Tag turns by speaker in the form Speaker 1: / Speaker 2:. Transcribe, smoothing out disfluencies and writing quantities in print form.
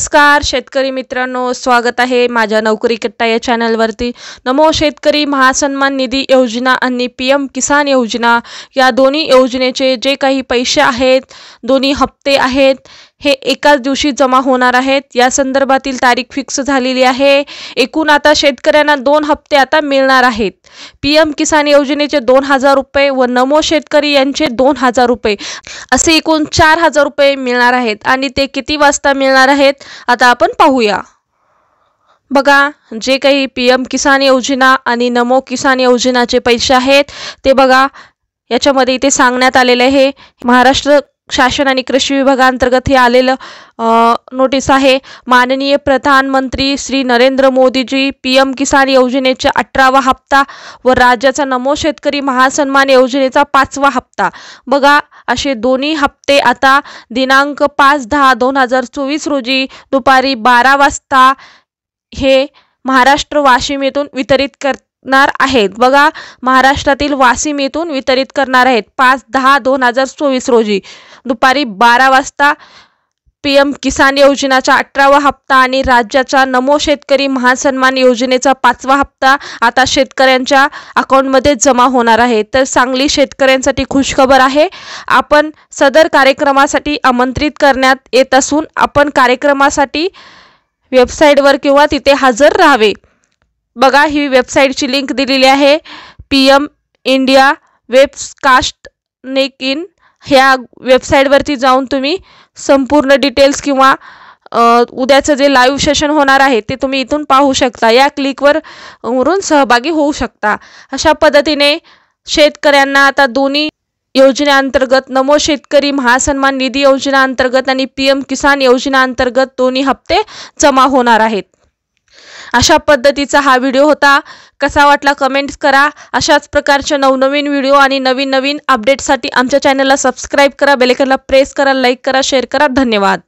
Speaker 1: नमस्कार शेतकरी मित्रांनो, स्वागत आहे माझ्या नोकरी कट्टा या चॅनलवरती। नमो शेतकरी महासन्मान निधी योजना आणि पीएम किसान योजना या दोन्ही योजनेचे जे काही पैसे आहेत, दोन्ही हप्ते आहेत, हे एकाच दिवशी जमा होणार आहेत। या संदर्भातील तारीख फिक्स झालेली आहे। एकूण आता शेतकऱ्यांना 2 हप्ते आता मिळणार आहेत। पीएम किसान योजनेचे 2000 रुपये व नमो शेतकरी यांचे 2000 रुपये असे एकूण 4000 रुपये मिळणार आहेत। आणि ते किती वाजता मिळणार आहेत आता आपण पाहूया। बघा, जे काही पीएम किसान योजना आणि नमो किसान योजनाचे पैसे आहेत ते बघा याच्यामध्ये इथे सांगण्यात आलेले आहे। महाराष्ट्र शासन आणि कृषी विभागांतर्गत हे आलेलं नोटीस आहे। माननीय प्रधानमंत्री श्री नरेंद्र मोदीजी पीएम किसान योजनेचा 18वा हप्ता व राज्याचा नमो शेतकरी महासन्मान योजनेचा 5वा हप्ता बघा असे दोन्ही हप्ते आता दिनांक 5/10/2024 रोजी दुपारी 12 वाजता हे महाराष्ट्र वाशिम येथून वितरित करणार आहेत। बघा, महाराष्ट्रातील वाशिम येथून वितरित करणार आहेत 5/10/2024 रोजी दुपारी 12 वाजता पीएम किसान योजनेचा 18वा हप्ता आणि राज्याचा नमो शेतकरी महासन्मान योजनेचा 5वा हप्ता आता शेतकऱ्यांच्या अकाउंटमध्ये जमा होणार आहे। तर चांगली शेतकऱ्यांसाठी खुशखबर आहे। आपण सदर कार्यक्रमासाठी आमंत्रित करण्यात येत असून आपण कार्यक्रमासाठी वेबसाईटवर किंवा तिथे हजर राहावे। बघा, ही वेबसाईटची लिंक दिलेली आहे। PM India webcast neck in ह्या वेबसाईटवरती जाऊन तुम्ही संपूर्ण डिटेल्स किंवा उद्याचं जे लाईव्ह सेशन होणार आहे ते तुम्ही इथून पाहू शकता। या क्लिकवर वरून सहभागी होऊ शकता। अशा पद्धतीने शेतकऱ्यांना आता दोन्ही योजनेअंतर्गत नमो शेतकरी महासन्मान निधी योजनेअंतर्गत आणि पीएम किसान योजनेअंतर्गत दोन्ही हप्ते जमा होणार आहेत। अशा पद्धतीचा हा व्हिडिओ होता। कसा वाटला कमेंट्स करा। अशाच प्रकारचे नवनवीन व्हिडिओ आणि नवीन अपडेट्ससाठी आमच्या चॅनलला सबस्क्राइब करा, बेल आयकॉनला प्रेस करा, लाईक करा, शेअर करा। धन्यवाद।